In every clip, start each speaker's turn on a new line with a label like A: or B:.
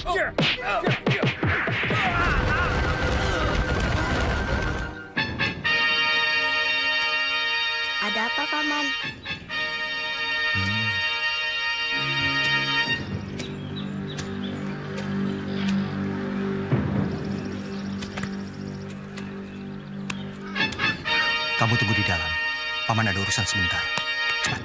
A: Ada apa, Paman?
B: Kamu tunggu di dalam. Paman ada urusan sebentar. Cepat.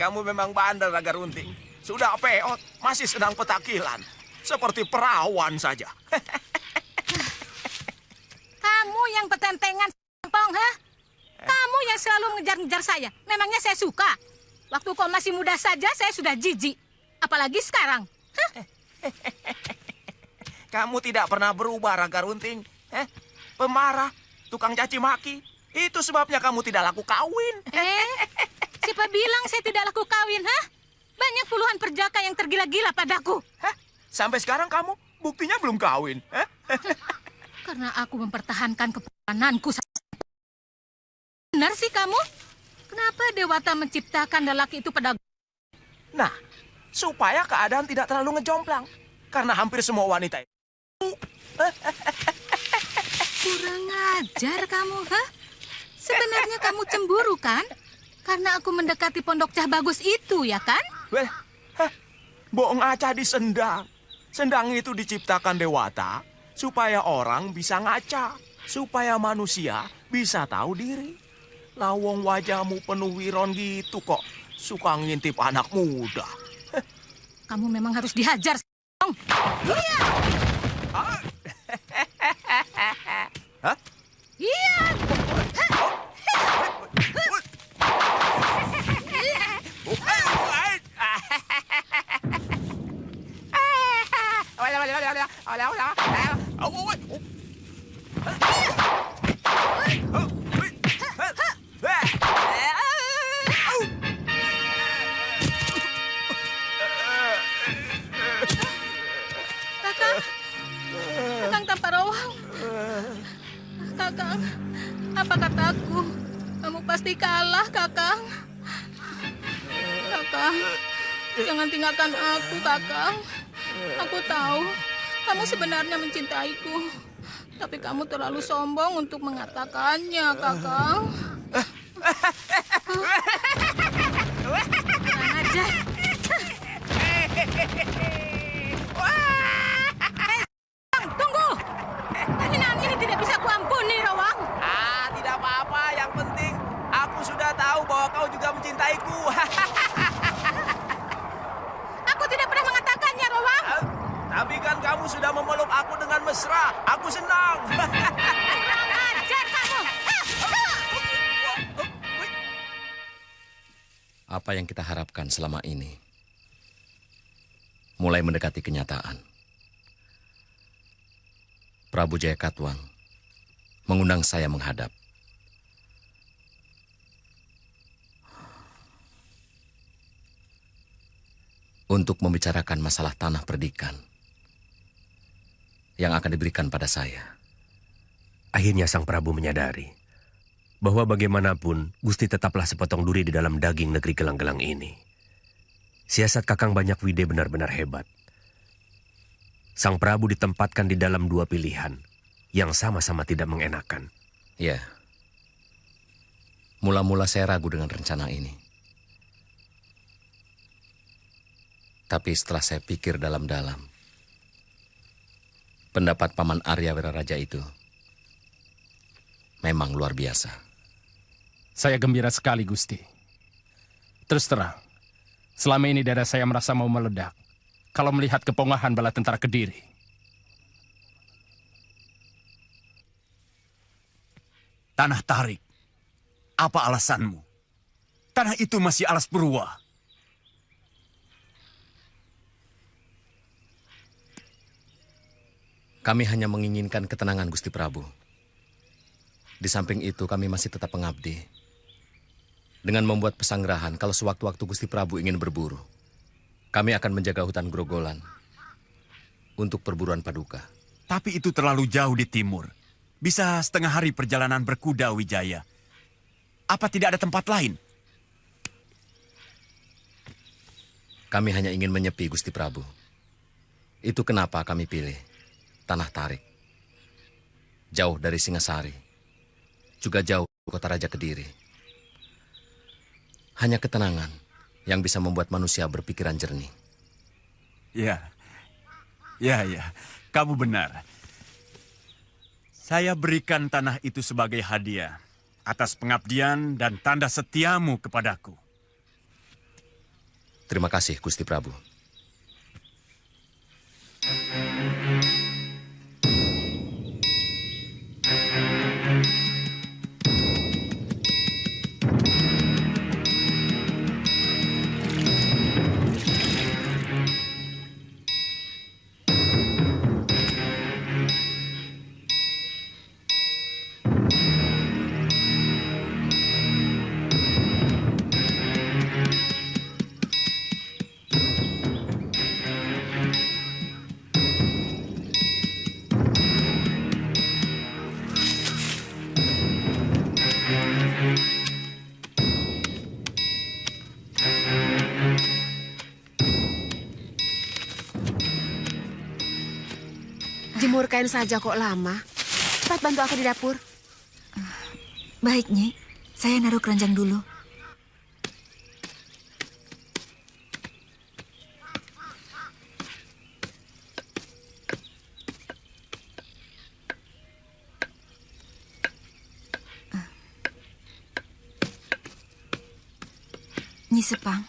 C: Kamu memang bandel, Naga Runting. Sudah peot, masih sedang petakilan. Seperti perawan saja.
D: Kamu yang petentengan, Pong, ha? Kamu yang selalu mengejar-ngejar saya. Memangnya saya suka? Waktu kau masih muda saja, saya sudah jijik. Apalagi sekarang. Hah?
C: Kamu tidak pernah berubah, Naga Runting. Pemarah, tukang caci maki. Itu sebabnya kamu tidak laku kawin.
D: Siapa bilang saya tidak laku kawin, ha? Banyak puluhan perjaka yang tergila-gila padaku.
C: Hah? Sampai sekarang kamu buktinya belum kawin.
D: Karena aku mempertahankan kepananku. Benar sih kamu? Kenapa Dewata menciptakan lelaki itu pada...
C: Nah, supaya keadaan tidak terlalu ngejomplang. Karena hampir semua wanita itu...
D: Kurang ajar kamu, ha? Sebenarnya kamu cemburu, kan? Karena aku mendekati pondok Cah Bagus itu, ya kan?
C: Well, bohong aja disendang. Sendang itu diciptakan Dewata supaya orang bisa ngaca, supaya manusia bisa tahu diri. Lawong wajahmu penuh wiron gitu kok, suka ngintip anak muda.
D: Kamu memang harus dihajar, Song. Iya.
C: Hah?
D: Iya. Kakang Tamparawang. Kakang, apa kataku? Kamu pasti kalah, Kakang. Kakang, jangan tinggalkan aku, Kakang. Aku tahu kamu sebenarnya mencintaiku. Tapi kamu terlalu sombong untuk mengatakannya, Kakang. Kurang ajar. Tunggu! Penghinaan ini tidak bisa kuampuni, Rawang.
C: Tidak apa-apa. Yang penting aku sudah tahu bahwa kau juga mencintaiku.
D: Aku tidak pernah mengatakannya, Rawang.
C: Tapi kan kamu sudah memeluk aku dengan mesra. Aku senang.
D: Kurang ajar kamu.
E: Apa yang kita harapkan selama ini mulai mendekati kenyataan. Prabu Jayakatwang mengundang saya menghadap. Untuk membicarakan masalah tanah perdikan yang akan diberikan pada saya.
F: Akhirnya Sang Prabu menyadari bahwa bagaimanapun Gusti tetaplah sepotong duri di dalam daging negeri gelang-gelang ini. Siasat Kakang Banyak Wide benar-benar hebat. Sang Prabu ditempatkan di dalam dua pilihan yang sama-sama tidak mengenakan.
E: Ya. Mula-mula saya ragu dengan rencana ini. Tapi setelah saya pikir dalam-dalam, pendapat Paman Arya Wiraraja itu memang luar biasa.
G: Saya gembira sekali, Gusti. Terus terang, selama ini dada saya merasa mau meledak kalau melihat kepongahan bala tentara Kediri.
H: Tanah Tarik, apa alasanmu? Tanah itu masih alas Purwa.
E: Kami hanya menginginkan ketenangan, Gusti Prabu. Di samping itu kami masih tetap mengabdi. Dengan membuat pesanggerahan kalau sewaktu-waktu Gusti Prabu ingin berburu, kami akan menjaga hutan Grogolan untuk perburuan Paduka.
H: Tapi itu terlalu jauh di timur. Bisa setengah hari perjalanan berkuda, Wijaya. Apa tidak ada tempat lain?
E: Kami hanya ingin menyepi, Gusti Prabu. Itu kenapa kami pilih Tanah Tarik. Jauh dari Singasari. Juga jauh dari kota Raja Kediri. Hanya ketenangan yang bisa membuat manusia berpikiran jernih.
H: Ya, kamu benar. Saya berikan tanah itu sebagai hadiah atas pengabdian dan tanda setiamu kepadaku.
E: Terima kasih, Gusti Prabu.
I: Jemur kain saja kok lama. Cepat bantu aku di dapur.
J: Baik, Nyi. Saya naruh keranjang dulu. Nyi Sepang.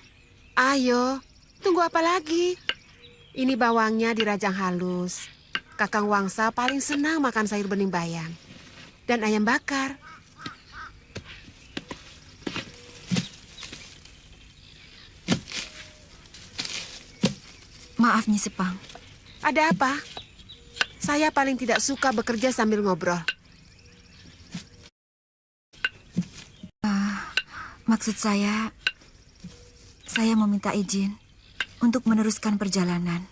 I: Ayo, tunggu apa lagi? Ini bawangnya dirajang halus. Kakang Wangsa paling senang makan sayur bening bayam. Dan ayam bakar.
J: Maaf, Nyi Sepang.
I: Ada apa? Saya paling tidak suka bekerja sambil ngobrol.
J: Maksud saya mau minta izin untuk meneruskan perjalanan.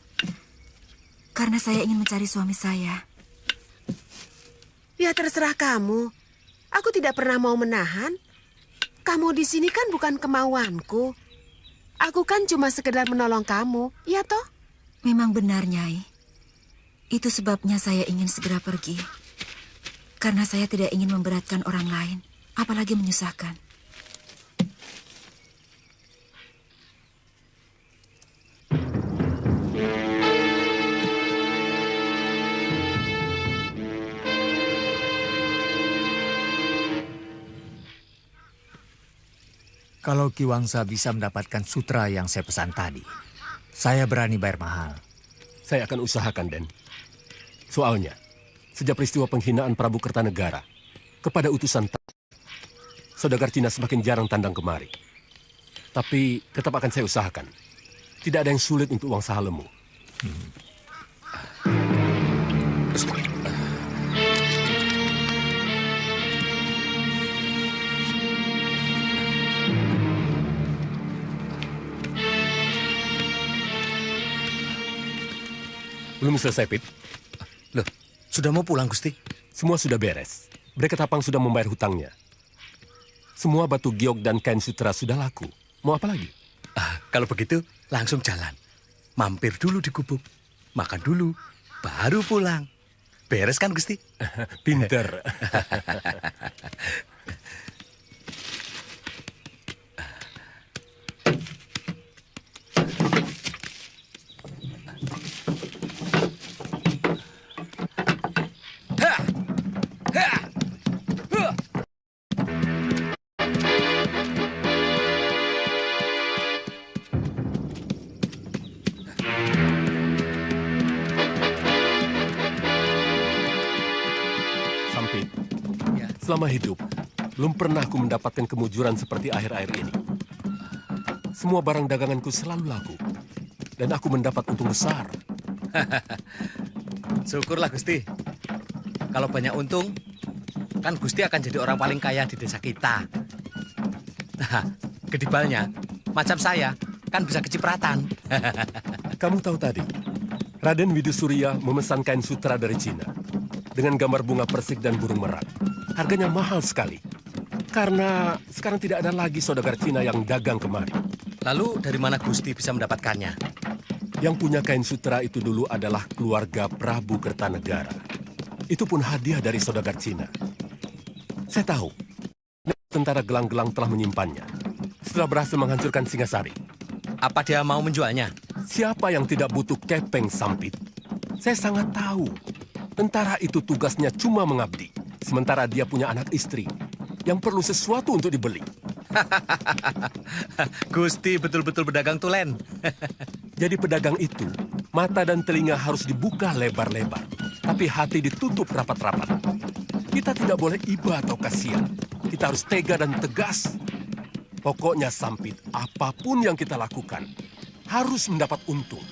J: Karena saya ingin mencari suami saya.
I: Ya terserah kamu. Aku tidak pernah mau menahan. Kamu di sini kan bukan kemauanku. Aku kan cuma sekedar menolong kamu, ya toh?
J: Memang benar, Nyai. Itu sebabnya saya ingin segera pergi. Karena saya tidak ingin memberatkan orang lain, apalagi menyusahkan.
K: Kalau Ki Wangsa bisa mendapatkan sutra yang saya pesan tadi, saya berani bayar mahal.
L: Saya akan usahakan, Den. Soalnya, sejak peristiwa penghinaan Prabu Kertanegara kepada utusan saudagar Cina semakin jarang tandang kemari. Tapi tetap akan saya usahakan. Tidak ada yang sulit untuk Wangsa Halemu. Belum selesai, Pip.
E: Loh, sudah mau pulang, Gusti?
L: Semua sudah beres. Breket Tapang sudah membayar hutangnya. Semua batu giok dan kain sutra sudah laku. Mau apa lagi?
E: Kalau begitu, langsung jalan. Mampir dulu di gubuk. Makan dulu, baru pulang. Beres kan, Gusti?
L: Pinter. Selama hidup, belum pernah aku mendapatkan kemujuran seperti akhir-akhir ini. Semua barang daganganku selalu laku. Dan aku mendapat untung besar.
E: Syukurlah, Gusti. Kalau banyak untung, kan Gusti akan jadi orang paling kaya di desa kita. Nah, kedibalnya, macam saya, kan bisa kecipratan.
L: Kamu tahu tadi, Raden Widusurya memesan kain sutra dari Cina. Dengan gambar bunga persik dan burung merak. Harganya mahal sekali. Karena sekarang tidak ada lagi saudagar Cina yang dagang kemari.
E: Lalu dari mana Gusti bisa mendapatkannya?
L: Yang punya kain sutra itu dulu adalah keluarga Prabu Kertanegara. Itu pun hadiah dari saudagar Cina. Saya tahu, tentara gelang-gelang telah menyimpannya. Setelah berhasil menghancurkan Singasari.
E: Apa dia mau menjualnya?
L: Siapa yang tidak butuh kepeng sampit? Saya sangat tahu. Tentara itu tugasnya cuma mengabdi. Sementara dia punya anak istri yang perlu sesuatu untuk dibeli.
E: Gusti betul-betul pedagang tulen.
L: Jadi pedagang itu, mata dan telinga harus dibuka lebar-lebar. Tapi hati ditutup rapat-rapat. Kita tidak boleh iba atau kasihan. Kita harus tega dan tegas. Pokoknya sampit, apapun yang kita lakukan, harus mendapat untung.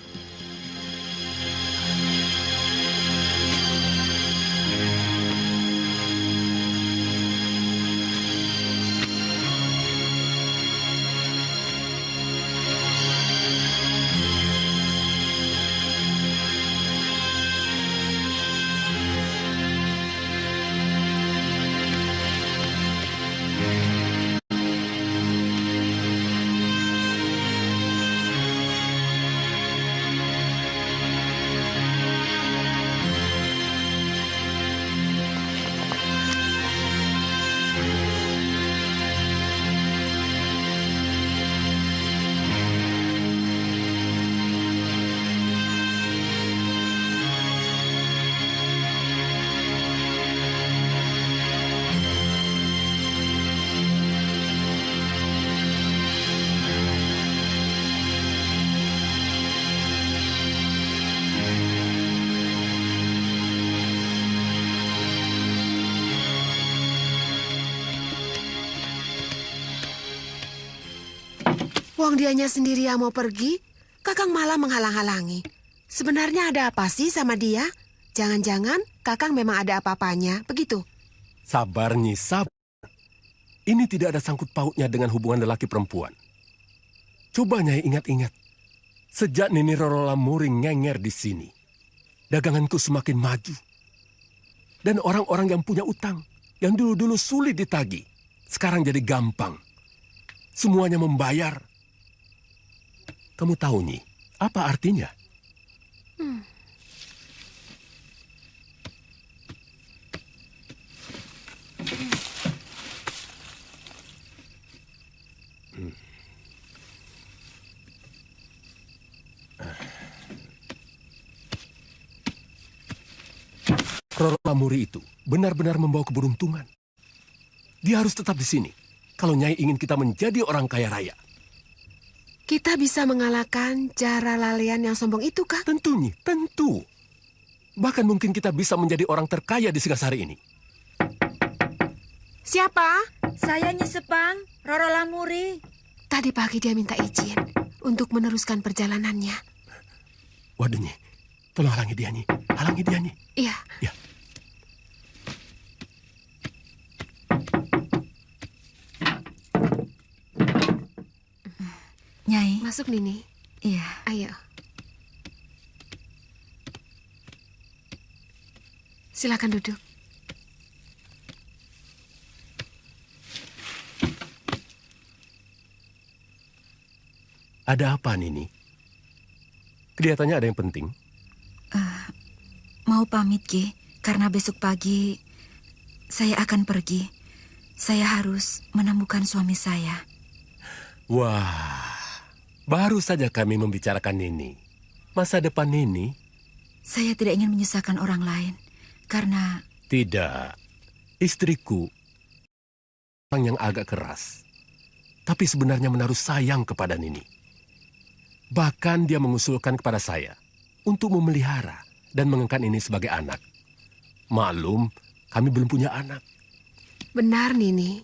I: Wong dianya sendiri yang mau pergi, Kakang malah menghalang-halangi. Sebenarnya ada apa sih sama dia? Jangan-jangan Kakang memang ada apa-apanya, begitu?
L: Sabar, Nyi, sabar. Ini tidak ada sangkut pautnya dengan hubungan lelaki perempuan. Coba Nyai ingat-ingat. Sejak Nini Roro Lamuri ngenger di sini, daganganku semakin maju. Dan orang-orang yang punya utang, yang dulu-dulu sulit ditagih, sekarang jadi gampang. Semuanya membayar. Kamu tahu, Nyi, apa artinya? Roro Lamuri itu benar-benar membawa keberuntungan. Dia harus tetap di sini. Kalau Nyai ingin kita menjadi orang kaya raya.
I: Kita bisa mengalahkan Jara Lalean yang sombong itu, Kak?
L: Tentu, Nyi, tentu. Bahkan mungkin kita bisa menjadi orang terkaya di Singasari ini.
I: Siapa?
J: Saya Nyi Sepang, Roro Lamuri.
I: Tadi pagi dia minta izin untuk meneruskan perjalanannya.
L: Waduh, Nyi. Tolong halangi dia, Nyi. Halangi dia, Nyi.
I: Iya.
L: Ya.
J: Nyai.
I: Masuk, Nini.
J: Iya.
I: Ayo. Silakan duduk.
L: Ada apa, Nini? Kelihatannya ada yang penting.
J: Mau pamit, Ki, karena besok pagi saya akan pergi. Saya harus menemukan suami saya.
L: Wah, baru saja kami membicarakan Nini. Masa depan Nini?
J: Saya tidak ingin menyusahkan orang lain, karena...
L: Tidak. Istriku, orang yang agak keras, tapi sebenarnya menaruh sayang kepada Nini. Bahkan dia mengusulkan kepada saya untuk memelihara dan mengangkat Nini sebagai anak. Maklum, kami belum punya anak.
I: Benar, Nini.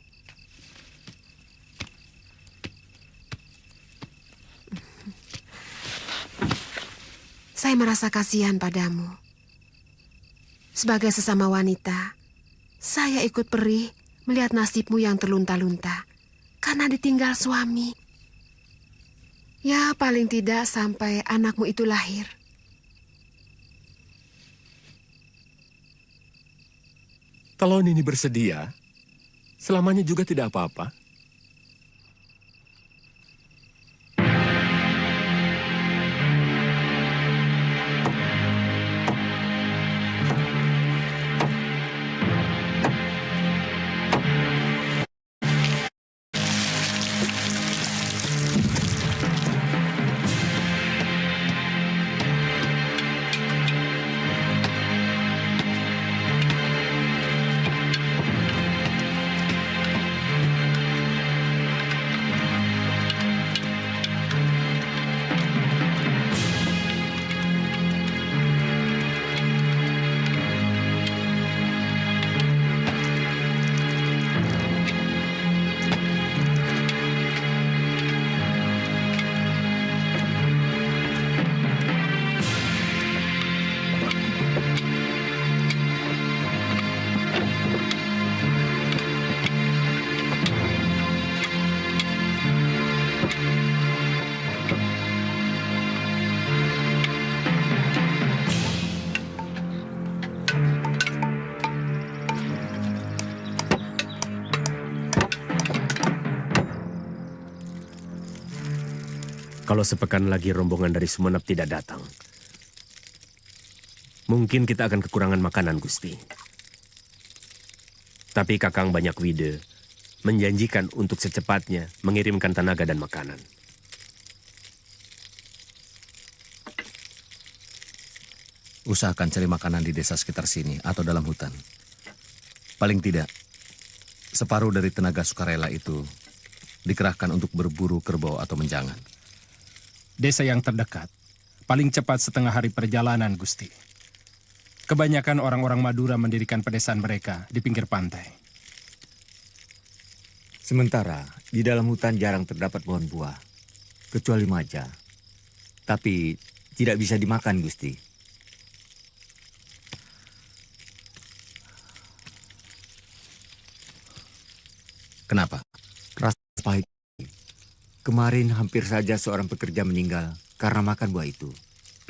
I: Saya merasa kasihan padamu. Sebagai sesama wanita, saya ikut perih melihat nasibmu yang terlunta-lunta karena ditinggal suami. Ya, paling tidak sampai anakmu itu lahir.
L: Kalau Nini bersedia, selamanya juga tidak apa-apa. Kalau sepekan lagi rombongan dari Sumenep tidak datang, mungkin kita akan kekurangan makanan, Gusti. Tapi Kakang Banyak Wide menjanjikan untuk secepatnya mengirimkan tenaga dan makanan.
E: Usahakan cari makanan di desa sekitar sini atau dalam hutan. Paling tidak, separuh dari tenaga sukarela itu dikerahkan untuk berburu kerbau atau menjangan.
G: Desa yang terdekat, paling cepat setengah hari perjalanan, Gusti. Kebanyakan orang-orang Madura mendirikan pedesaan mereka di pinggir pantai.
K: Sementara di dalam hutan jarang terdapat pohon buah, kecuali maja. Tapi tidak bisa dimakan, Gusti.
E: Kenapa?
K: Rasa pahit. Kemarin hampir saja seorang pekerja meninggal karena makan buah itu.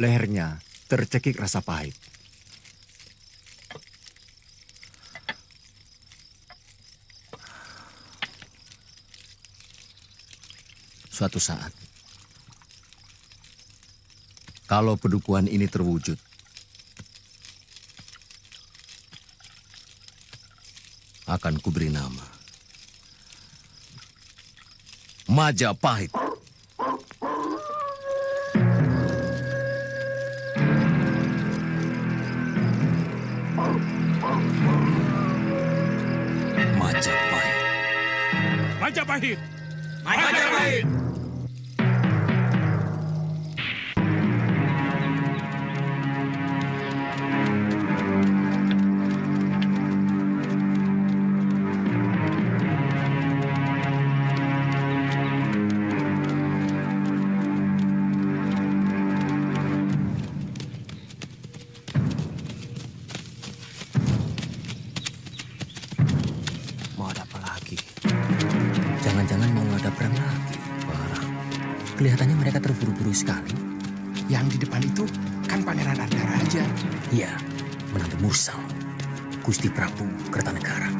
K: Lehernya tercekik rasa pahit.
E: Suatu saat, kalau pedukuhan ini terwujud, akan kuberi nama Majapahit. Majapahit.
L: Majapahit!
C: Majapahit!
M: Kelihatannya mereka terburu-buru sekali.
G: Yang di depan itu kan Pangeran Ardaraja.
M: Iya, menantu Mursal. Gusti Prabu Kertanegara.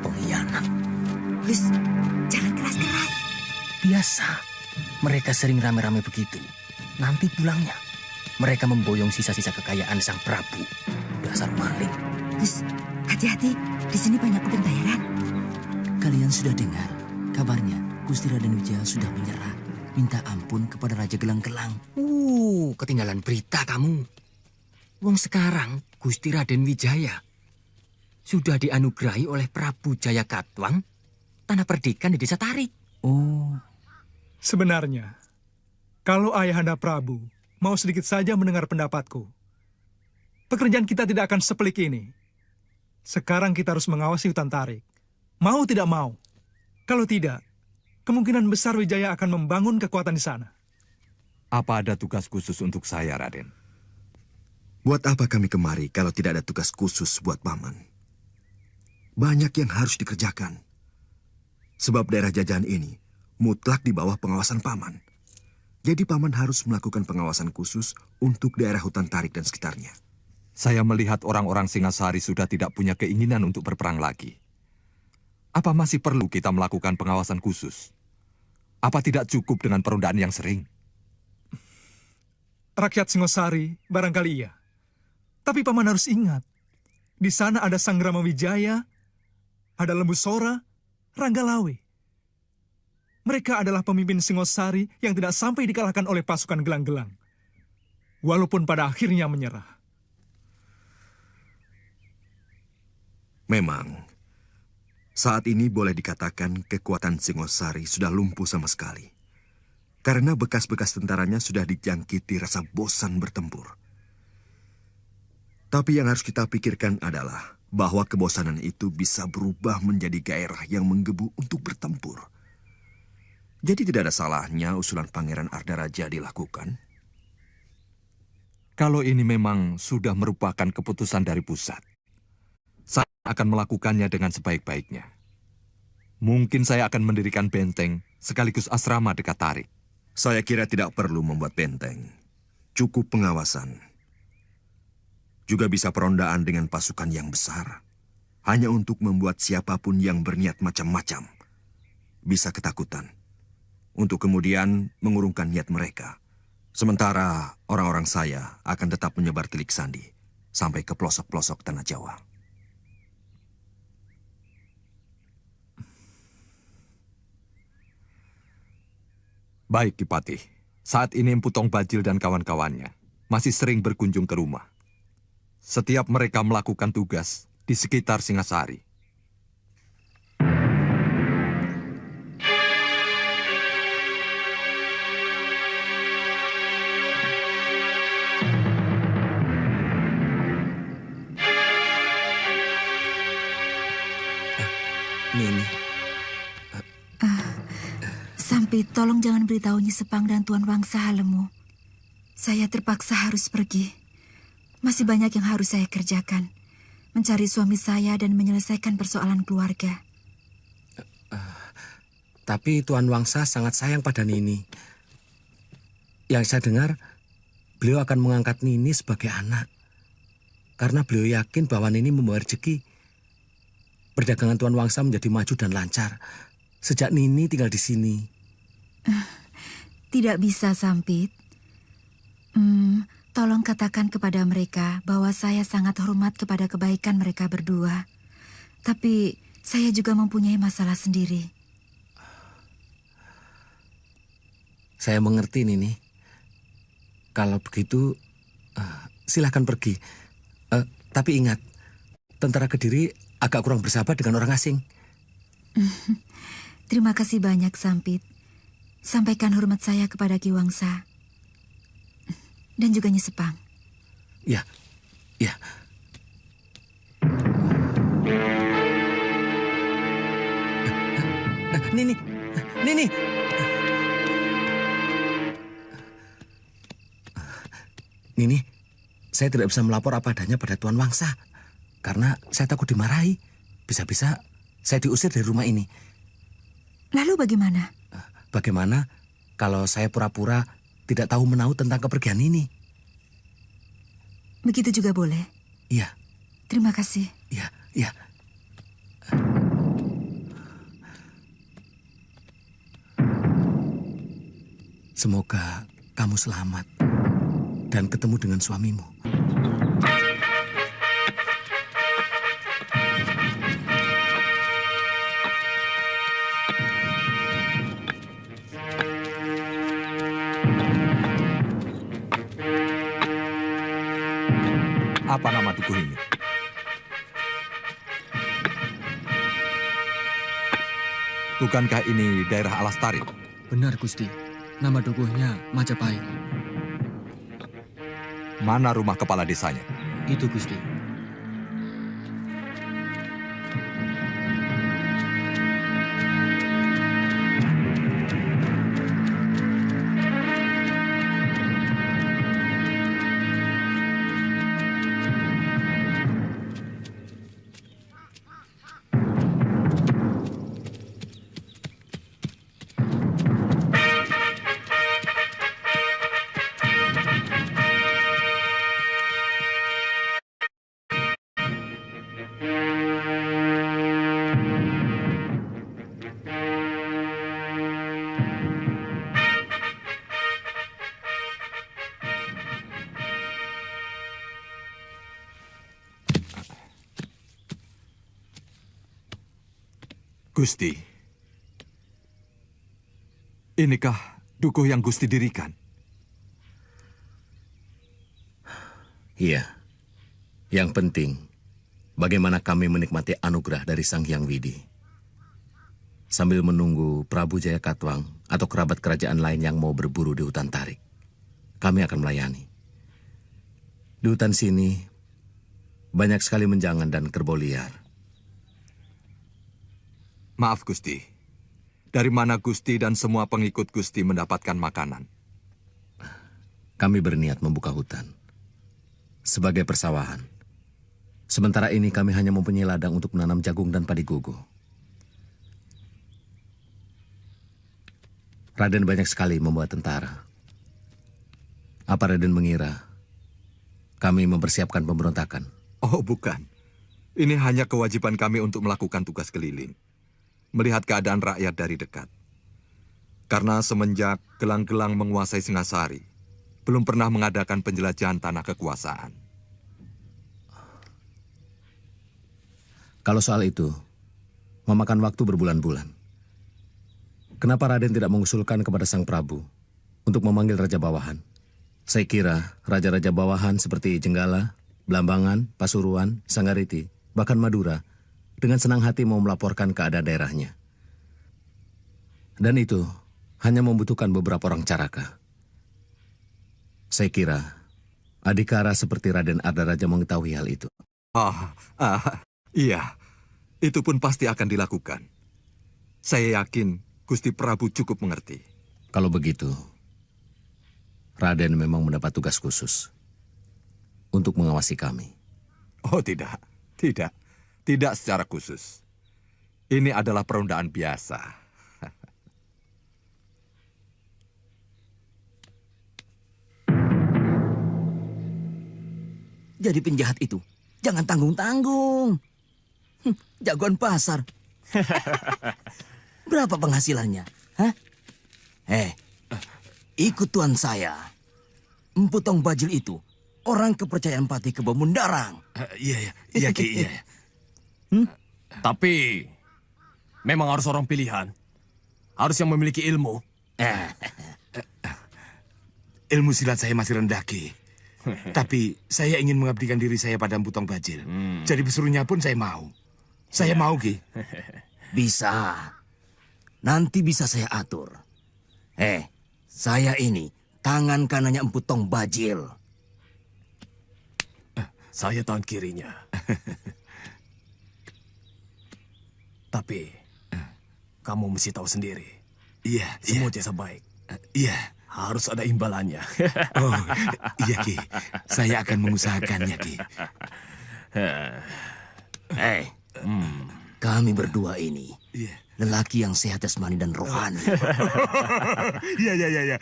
M: Pengkhianat.
J: Gus, jangan keras-keras.
M: Biasa. Mereka sering rame-rame begitu. Nanti pulangnya, mereka memboyong sisa-sisa kekayaan sang Prabu. Dasar maling.
J: Gus, hati-hati. Di sini banyak pembayaran.
M: Kalian sudah dengar kabarnya Gusti Raden Wijaya sudah menyerah, minta ampun kepada Raja Gelang-Gelang. Ketinggalan berita kamu. Wong sekarang Gusti Raden Wijaya sudah dianugerahi oleh Prabu Jayakatwang tanah perdikan di desa Tarik.
N: Sebenarnya, kalau Ayahanda Prabu mau sedikit saja mendengar pendapatku, pekerjaan kita tidak akan sepelik ini. Sekarang kita harus mengawasi hutan Tarik. Mau tidak mau. Kalau tidak, kemungkinan besar Wijaya akan membangun kekuatan di sana.
O: Apa ada tugas khusus untuk saya, Raden?
P: Buat apa kami kemari kalau tidak ada tugas khusus buat Paman? Banyak yang harus dikerjakan. Sebab daerah jajahan ini mutlak di bawah pengawasan Paman. Jadi Paman harus melakukan pengawasan khusus untuk daerah hutan Tarik dan sekitarnya.
O: Saya melihat orang-orang Singasari sudah tidak punya keinginan untuk berperang lagi. Apa masih perlu kita melakukan pengawasan khusus? Apa tidak cukup dengan perundaan yang sering?
N: Rakyat Singosari barangkali iya. Tapi Paman harus ingat, di sana ada Sang Rama Wijaya, ada Lembu Sora, Ranggalawe. Mereka adalah pemimpin Singosari yang tidak sampai dikalahkan oleh pasukan Gelang-Gelang. Walaupun pada akhirnya menyerah.
P: Memang, saat ini boleh dikatakan kekuatan Singosari sudah lumpuh sama sekali. Karena bekas-bekas tentaranya sudah dijangkiti rasa bosan bertempur. Tapi yang harus kita pikirkan adalah bahwa kebosanan itu bisa berubah menjadi gairah yang menggebu untuk bertempur. Jadi tidak ada salahnya usulan Pangeran Ardaraja dilakukan.
O: Kalau ini memang sudah merupakan keputusan dari pusat, saya akan melakukannya dengan sebaik-baiknya. Mungkin saya akan mendirikan benteng sekaligus asrama dekat Tarik.
P: Saya kira tidak perlu membuat benteng. Cukup pengawasan. Juga bisa perondaan dengan pasukan yang besar. Hanya untuk membuat siapapun yang berniat macam-macam bisa ketakutan. Untuk kemudian mengurungkan niat mereka. Sementara orang-orang saya akan tetap menyebar telik sandi sampai ke pelosok-pelosok tanah Jawa.
O: Baik, Kipatih. Saat ini Empu Tong Bajil dan kawan-kawannya masih sering berkunjung ke rumah. Setiap mereka melakukan tugas di sekitar Singasari.
M: Nini.
J: Sampit, tolong jangan beritahu Nyi Sepang dan Tuan Wangsa halemu. Saya terpaksa harus pergi. Masih banyak yang harus saya kerjakan. Mencari suami saya dan menyelesaikan persoalan keluarga.
E: Tapi Tuan Wangsa sangat sayang pada Nini. Yang saya dengar, beliau akan mengangkat Nini sebagai anak. Karena beliau yakin bahwa Nini membawa rezeki. Perdagangan Tuan Wangsa menjadi maju dan lancar sejak Nini tinggal di sini.
J: Tidak bisa, Sampit. Tolong katakan kepada mereka bahwa saya sangat hormat kepada kebaikan mereka berdua. Tapi saya juga mempunyai masalah sendiri.
E: Saya mengerti, Nini. Kalau begitu, silahkan pergi. Tapi ingat, tentara Kediri agak kurang bersahabat dengan orang asing.
J: Terima kasih banyak, Sampit. Sampaikan hormat saya kepada Ki Wangsa. Dan juga Nyi Sepang.
E: Ya, ya. Nini, Nini. Nini, saya tidak bisa melapor apa adanya pada Tuan Wangsa. Karena saya takut dimarahi. Bisa-bisa saya diusir dari rumah ini.
J: Lalu bagaimana?
E: Bagaimana kalau saya pura-pura tidak tahu menahu tentang kepergian ini?
J: Begitu juga boleh.
E: Iya.
J: Terima kasih.
E: Iya, iya. Semoga kamu selamat dan ketemu dengan suamimu.
O: Apa nama dukuh ini? Bukankah ini daerah Alastari?
M: Benar, Gusti. Nama dukuhnya Majapahit.
O: Mana rumah kepala desanya?
M: Itu, Gusti.
O: Gusti, inikah dukuh yang Gusti dirikan?
E: Iya. Yang penting, bagaimana kami menikmati anugerah dari Sang Hyang Widi. Sambil menunggu Prabu Jaya Katwang atau kerabat kerajaan lain yang mau berburu di hutan tarik, kami akan melayani. Di hutan sini, banyak sekali menjangan dan kerbau liar.
O: Maaf Gusti, dari mana Gusti dan semua pengikut Gusti mendapatkan makanan?
E: Kami berniat membuka hutan sebagai persawahan. Sementara ini kami hanya mempunyai ladang untuk menanam jagung dan padi gogo. Raden banyak sekali membawa tentara. Apa Raden mengira kami mempersiapkan pemberontakan?
O: Oh bukan, ini hanya kewajiban kami untuk melakukan tugas keliling. Melihat keadaan rakyat dari dekat. Karena semenjak gelang-gelang menguasai Singasari, belum pernah mengadakan penjelajahan tanah kekuasaan.
E: Kalau soal itu, memakan waktu berbulan-bulan. Kenapa Raden tidak mengusulkan kepada Sang Prabu untuk memanggil Raja Bawahan? Saya kira raja-raja bawahan seperti Jenggala, Blambangan, Pasuruan, Sanggariti, bahkan Madura, dengan senang hati mau melaporkan keadaan daerahnya. Dan itu hanya membutuhkan beberapa orang caraka. Saya kira Adhikara seperti Raden Ardaraja mengetahui hal itu.
O: Iya, itu pun pasti akan dilakukan. Saya yakin Gusti Prabu cukup mengerti.
E: Kalau begitu, Raden memang mendapat tugas khusus untuk mengawasi kami.
O: Oh tidak, tidak. Tidak secara khusus. Ini adalah perundaan biasa.
M: Jadi penjahat itu, jangan tanggung-tanggung. Jagoan pasar. Berapa penghasilannya? Hah? Ikut tuan saya. Empu Tong Bajil itu, orang kepercayaan Patih Kebo Mundarang.
Q: Iya Ki, iya. Tapi memang harus orang pilihan. Harus yang memiliki ilmu.
R: Ilmu silat saya masih rendah, Ki. Tapi saya ingin mengabdikan diri saya pada Empu Tong Bajil. Jadi pesuruhnya pun saya mau. Saya mau, Ki.
M: Bisa. Nanti bisa saya atur. Saya ini tangan kanannya Empu Tong Bajil.
Q: Saya tangan kirinya. Tapi kamu mesti tahu sendiri.
R: Iya.
Q: Semua jasa baik.
R: Iya.
Q: Harus ada imbalannya.
R: Oh, iya Ki. Saya akan mengusahakannya, Ki.
M: Kami berdua ini lelaki yang sehat jasmani dan rohani.
R: Iya.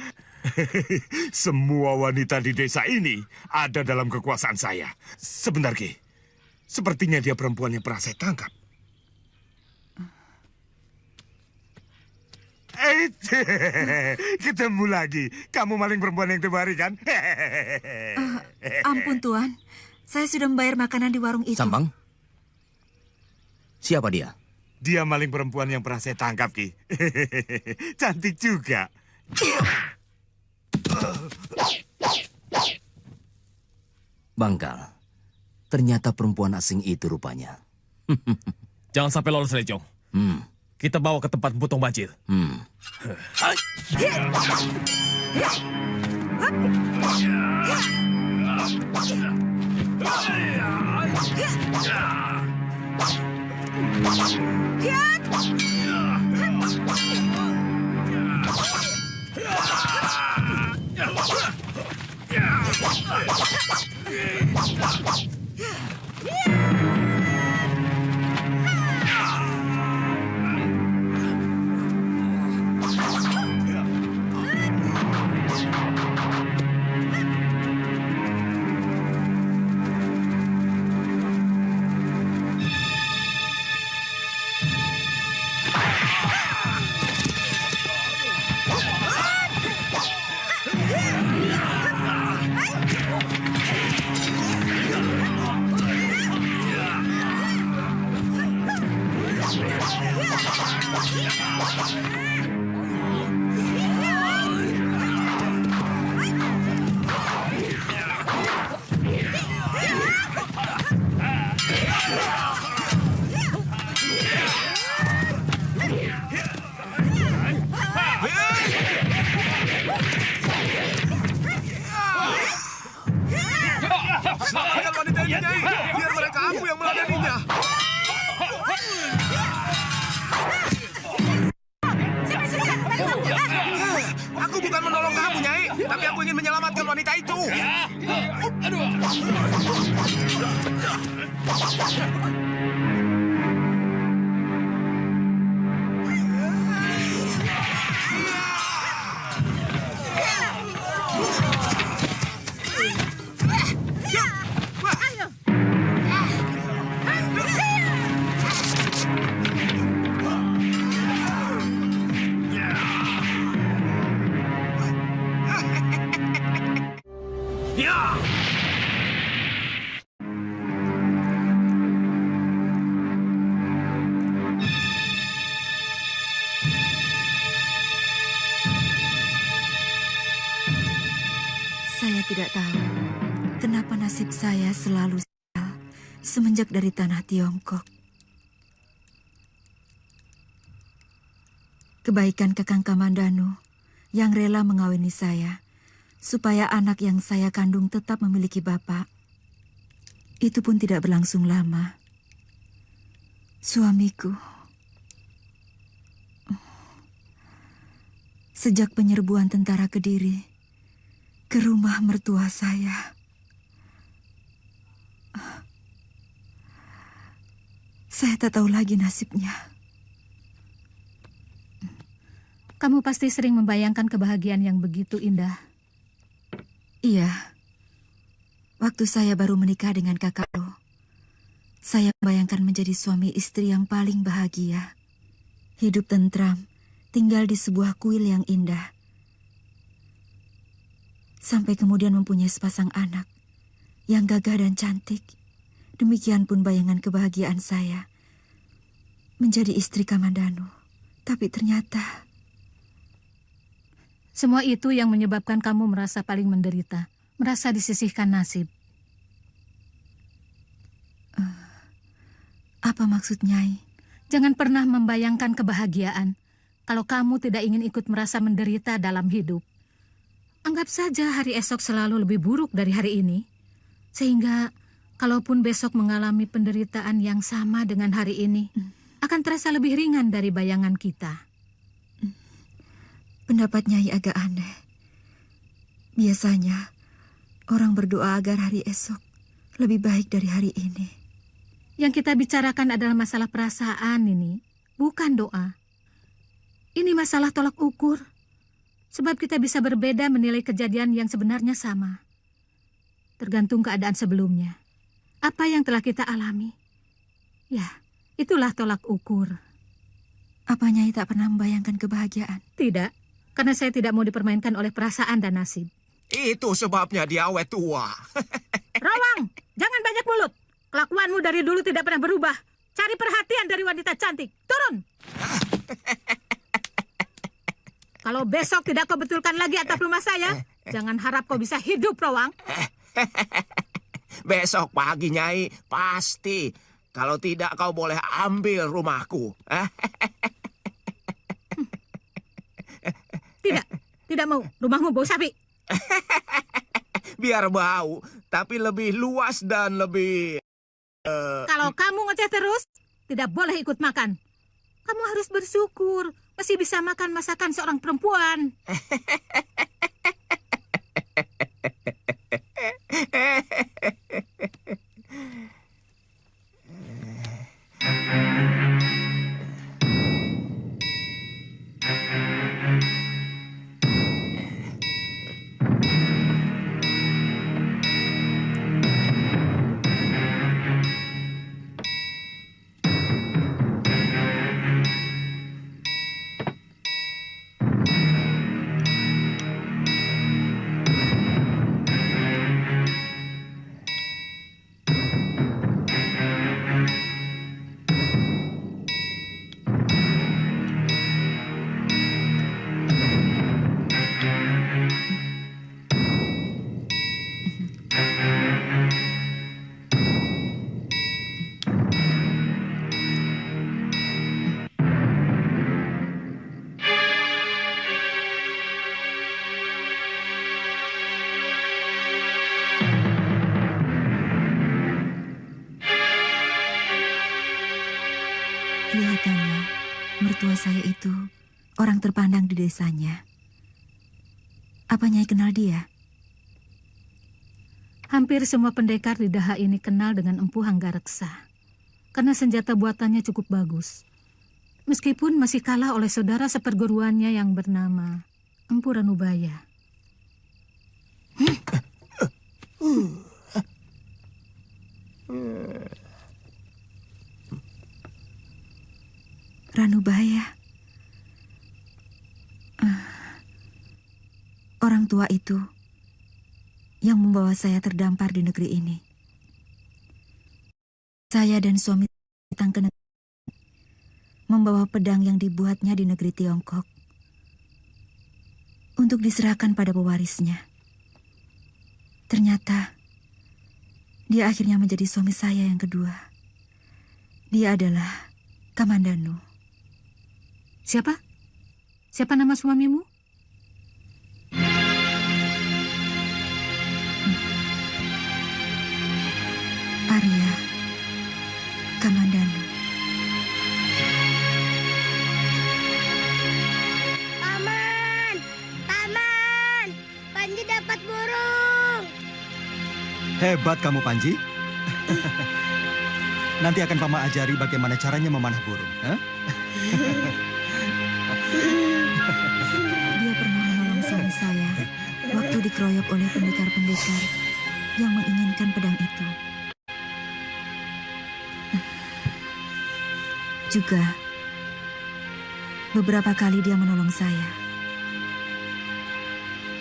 R: Semua wanita di desa ini ada dalam kekuasaan saya. Sebentar, Ki. Sepertinya dia perempuan yang pernah saya tangkap. Ait, ketemu lagi. Kamu maling perempuan yang temari kan?
J: Ampun Tuan, saya sudah membayar makanan di warung itu.
M: Sambang? Siapa dia?
R: Dia maling perempuan yang pernah saya tangkap, Ki. Cantik juga.
M: Bangkal. Ternyata perempuan asing itu rupanya.
Q: Jangan sampai lolos, Lejong. Kita bawa ke tempat Butong Bajil.
C: Selamatkan wanita ini, Nyai. Biar mereka aku yang meladeninya. Aku bukan menolong kamu, Nyai. Tapi aku ingin menyelamatkan wanita itu.
J: Saya tidak tahu kenapa nasib saya selalu sial semenjak dari tanah Tiongkok. Kebaikan Kakang Kamandanu yang rela mengawini saya supaya anak yang saya kandung tetap memiliki bapak. Itu pun tidak berlangsung lama. Suamiku sejak penyerbuan tentara Kediri ke rumah mertua saya. Saya tak tahu lagi nasibnya.
D: Kamu pasti sering membayangkan kebahagiaan yang begitu indah.
J: Iya. Waktu saya baru menikah dengan kakakku, saya membayangkan menjadi suami istri yang paling bahagia. Hidup tentram, tinggal di sebuah kuil yang indah. Sampai kemudian mempunyai sepasang anak yang gagah dan cantik. Demikian pun bayangan kebahagiaan saya menjadi istri Kamandanu. Tapi ternyata
D: semua itu yang menyebabkan kamu merasa paling menderita, merasa disisihkan nasib.
J: Apa maksud Nyai?
D: Jangan pernah membayangkan kebahagiaan kalau kamu tidak ingin ikut merasa menderita dalam hidup. Anggap saja hari esok selalu lebih buruk dari hari ini. Sehingga kalaupun besok mengalami penderitaan yang sama dengan hari ini, akan terasa lebih ringan dari bayangan kita.
J: Pendapat Nyai agak aneh. Biasanya orang berdoa agar hari esok lebih baik dari hari ini.
D: Yang kita bicarakan adalah masalah perasaan ini, bukan doa. Ini masalah tolak ukur. Sebab kita bisa berbeda menilai kejadian yang sebenarnya sama. Tergantung keadaan sebelumnya. Apa yang telah kita alami. Ya, itulah tolak ukur.
J: Apa Nyai tak pernah membayangkan kebahagiaan?
D: Tidak, karena saya tidak mau dipermainkan oleh perasaan dan nasib.
C: Itu sebabnya dia awet tua.
D: Rawang, jangan banyak mulut. Kelakuanmu dari dulu tidak pernah berubah. Cari perhatian dari wanita cantik. Turun! Kalau besok tidak kau betulkan lagi atap rumah saya, jangan harap kau bisa hidup, Rawang.
C: Besok pagi, Nyai, pasti. Kalau tidak, kau boleh ambil rumahku.
D: Tidak mau. Rumahmu bau sapi.
C: Biar bau, tapi lebih luas dan lebih...
D: Kalau kamu ngoceh terus, tidak boleh ikut makan. Kamu harus bersyukur. Masih bisa makan masakan seorang perempuan.
J: Kelihatannya, mertua saya itu orang terpandang di desanya. Apa Nyai kenal dia?
D: Hampir semua pendekar di Daha ini kenal dengan Empu Hanggareksa. Karena senjata buatannya cukup bagus. Meskipun masih kalah oleh saudara seperguruannya yang bernama Empu Ranubaya.
J: Ranubaya. Orang tua itu yang membawa saya terdampar di negeri ini. Saya dan suami datang ke negeri membawa pedang yang dibuatnya di negeri Tiongkok untuk diserahkan pada pewarisnya. Ternyata dia akhirnya menjadi suami saya yang kedua. Dia adalah Kamandanu.
D: Siapa? Siapa nama suamimu?
J: Arya Kamandanu.
A: Paman! Paman! Panji dapat burung!
B: Hebat kamu, Panji. Nanti akan Paman ajari bagaimana caranya memanah burung.
J: Dia pernah menolong suami saya waktu dikeroyok oleh pendekar-pendekar yang menginginkan pedang itu. Juga, beberapa kali dia menolong saya.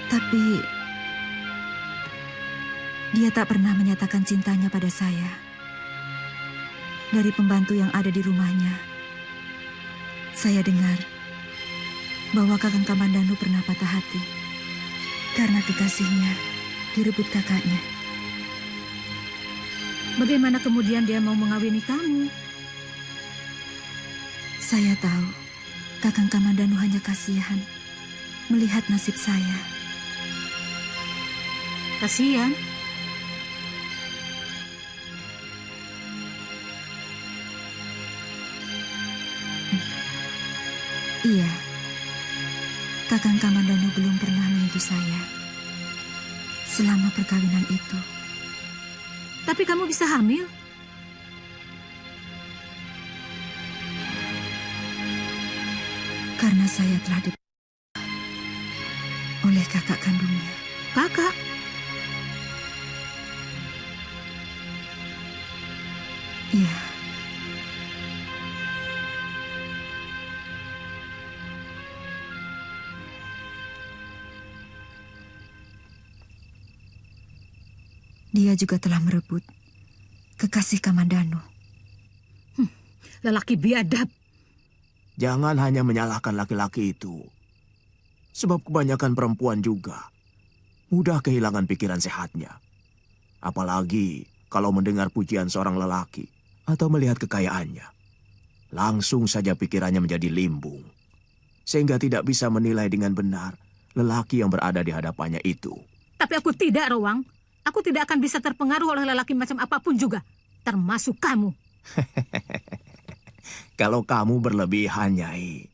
J: Tapi, dia tak pernah menyatakan cintanya pada saya. Dari pembantu yang ada di rumahnya, saya dengar bahwa Kakang Kamandanu pernah patah hati karena kekasihnya direbut kakaknya.
D: Bagaimana kemudian dia mau mengawini kamu?
J: Saya tahu Kakang Kamandanu hanya kasihan melihat nasib saya.
D: Kasihan?
J: Iya, Kakang Kamandanu belum pernah menyentuh saya selama perkawinan itu.
D: Tapi kamu bisa hamil?
J: Karena saya telah oleh kakak kandungnya.
D: Kakak?
J: Iya. Dia juga telah merebut kekasih Kamandanu.
D: Lelaki biadab.
C: Jangan hanya menyalahkan laki-laki itu. Sebab kebanyakan perempuan juga mudah kehilangan pikiran sehatnya. Apalagi kalau mendengar pujian seorang lelaki atau melihat kekayaannya. Langsung saja pikirannya menjadi limbung. Sehingga tidak bisa menilai dengan benar lelaki yang berada di hadapannya itu.
D: Tapi aku tidak, Rowang. Aku tidak akan bisa terpengaruh oleh lelaki macam apapun juga. Termasuk kamu.
C: Kalau kamu berlebihan, Nyai.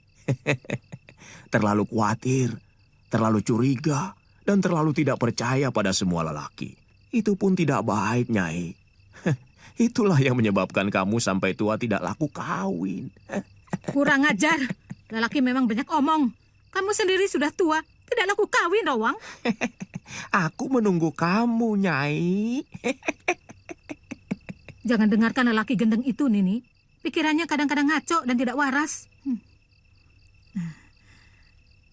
C: Terlalu khawatir, terlalu curiga, dan terlalu tidak percaya pada semua lelaki. Itu pun tidak baik, Nyai. Itulah yang menyebabkan kamu sampai tua tidak laku kawin.
D: Kurang ajar. Lelaki memang banyak omong. Kamu sendiri sudah tua, tidak laku kawin, Rowang.
C: Aku menunggu kamu, Nyai.
D: Jangan dengarkan lelaki gendeng itu, Nini. Pikirannya kadang-kadang ngaco dan tidak waras.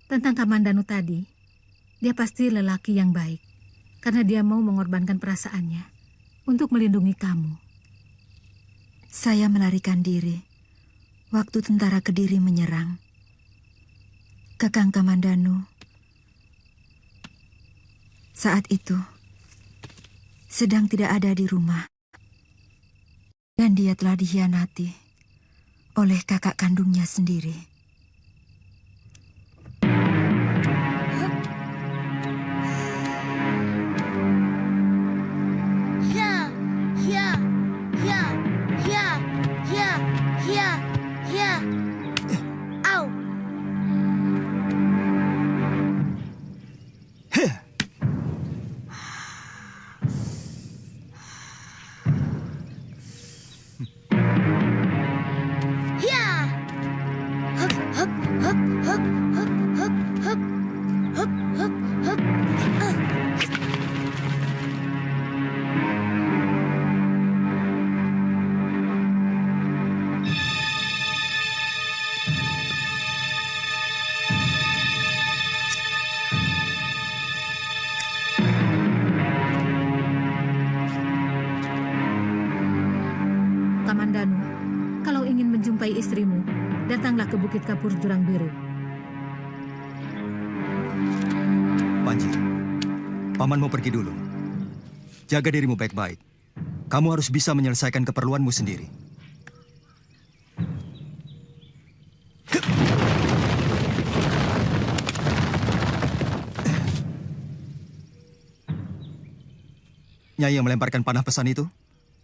D: Tentang Kamandanu tadi, dia pasti lelaki yang baik. Karena dia mau mengorbankan perasaannya untuk melindungi kamu.
J: Saya melarikan diri waktu tentara Kediri menyerang. Kakang Kamandanu saat itu sedang tidak ada di rumah. Dan dia telah dikhianati oleh kakak kandungnya sendiri.
A: Ya, ya, ya, ya, ya, ya, ya. Au. Ya. Hup, hup, hup, hup, hup, hup, hup. Hup, hup, hup.
D: Kamandanu, kalau ingin menjumpai istrimu, datanglah ke Bukit Kapur Jurang Biru.
B: Panji, Paman mau pergi dulu. Jaga dirimu baik-baik. Kamu harus bisa menyelesaikan keperluanmu sendiri. Nyai yang melemparkan panah pesan itu?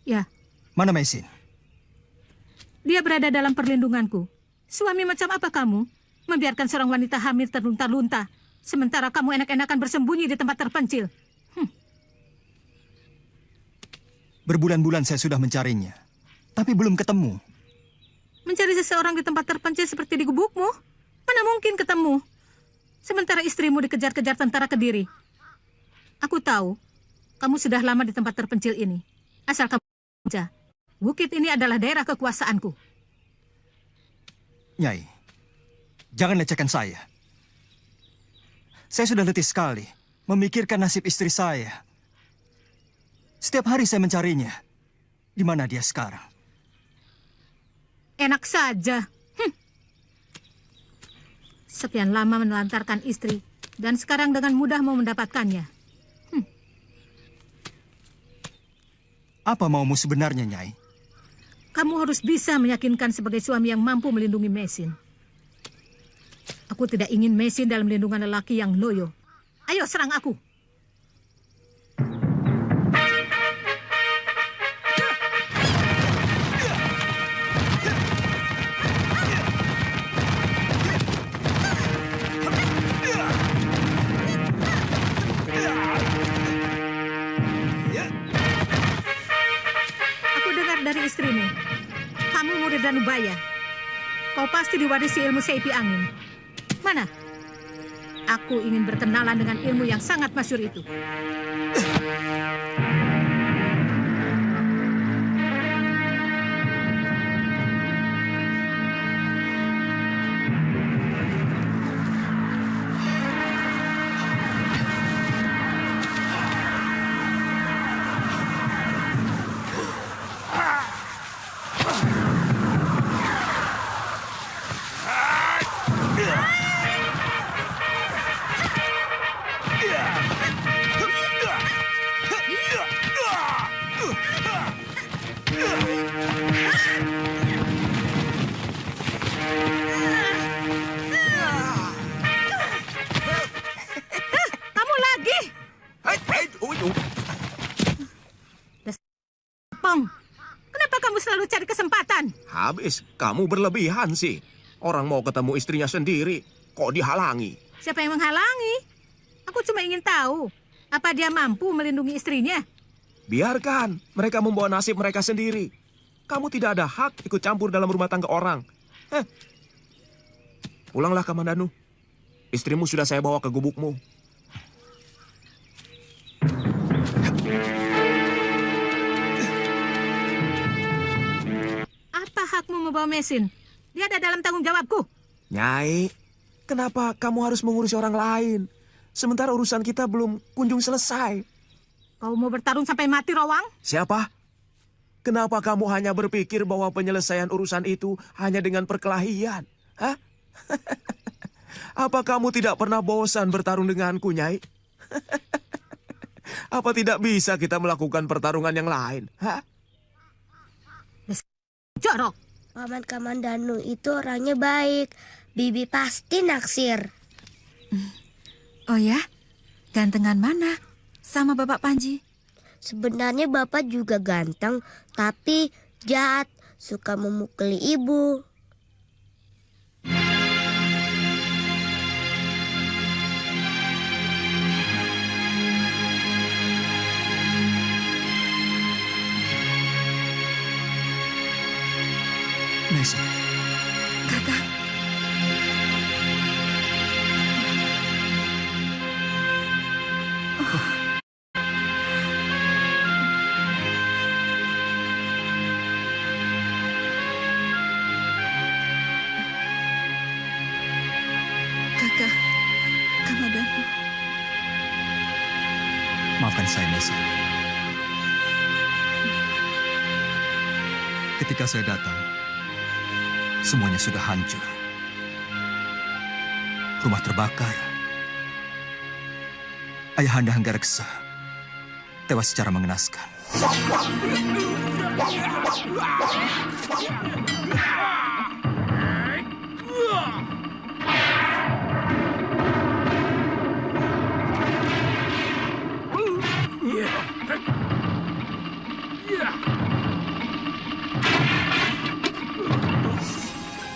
D: Ya,
B: Mana Mesin?
D: dia berada dalam perlindunganku. Suami macam apa kamu? Membiarkan seorang wanita hamil terlunta-lunta, sementara kamu enak-enakan bersembunyi di tempat terpencil.
B: Berbulan-bulan saya sudah mencarinya, tapi belum ketemu.
D: Mencari seseorang di tempat terpencil seperti di gubukmu? Mana mungkin ketemu? Sementara istrimu dikejar-kejar tentara Kediri. Aku tahu, kamu sudah lama di tempat terpencil ini. Asal kamu saja, bukit ini adalah daerah kekuasaanku.
B: Nyai, jangan lecehkan saya. Saya sudah letih sekali memikirkan nasib istri saya. Setiap hari saya mencarinya. Di mana dia sekarang?
D: Enak saja. Sekian lama menelantarkan istri, dan sekarang dengan mudah mau mendapatkannya.
B: Apa maumu sebenarnya, Nyai?
D: Kamu harus bisa meyakinkan sebagai suami yang mampu melindungi Mesin. Aku tidak ingin Mesin dalam lindungan lelaki yang loyo. Ayo serang aku. Aku dengar dari istrimu, kamu murid Danubaya. Kau pasti diwarisi ilmu seipi angin. Mana? Aku ingin berkenalan dengan ilmu yang sangat masyhur itu. Kamu lagi? Pong, kenapa kamu selalu cari kesempatan?
C: Habis, kamu berlebihan sih. Orang mau ketemu istrinya sendiri, kok dihalangi?
D: Siapa yang menghalangi? Aku cuma ingin tahu, apa dia mampu melindungi istrinya?
C: Biarkan, mereka membawa nasib mereka sendiri. Kamu tidak ada hak ikut campur dalam rumah tangga orang. Pulanglah, Kamandanu. Istrimu sudah saya bawa ke gubukmu.
D: Apa hakmu membawa mesin? Dia ada dalam tanggung jawabku.
C: Nyai, kenapa kamu harus mengurusi orang lain? Sementara urusan kita belum kunjung selesai.
D: Kau mau bertarung sampai mati, Rowang?
C: Siapa? Kenapa kamu hanya berpikir bahwa penyelesaian urusan itu hanya dengan perkelahian? Hah? Apa kamu tidak pernah bosan bertarung denganku, Nyai? Apa tidak bisa kita melakukan pertarungan yang lain? Hah?
D: Jorok.
A: Paman Kamandanu itu orangnya baik. Bibi pasti naksir.
J: Oh ya? Gantengan mana? Sama Bapak Panji?
A: Sebenarnya Bapak juga ganteng, tapi jahat, suka memukuli ibu.
B: Nesa.
J: Kakak. Kakak, Kamandanu.
B: Maafkan saya, Nesa. Ketika saya datang, semuanya sudah hancur. Rumah terbakar. Ayahanda Hanggareksa tewas secara mengenaskan.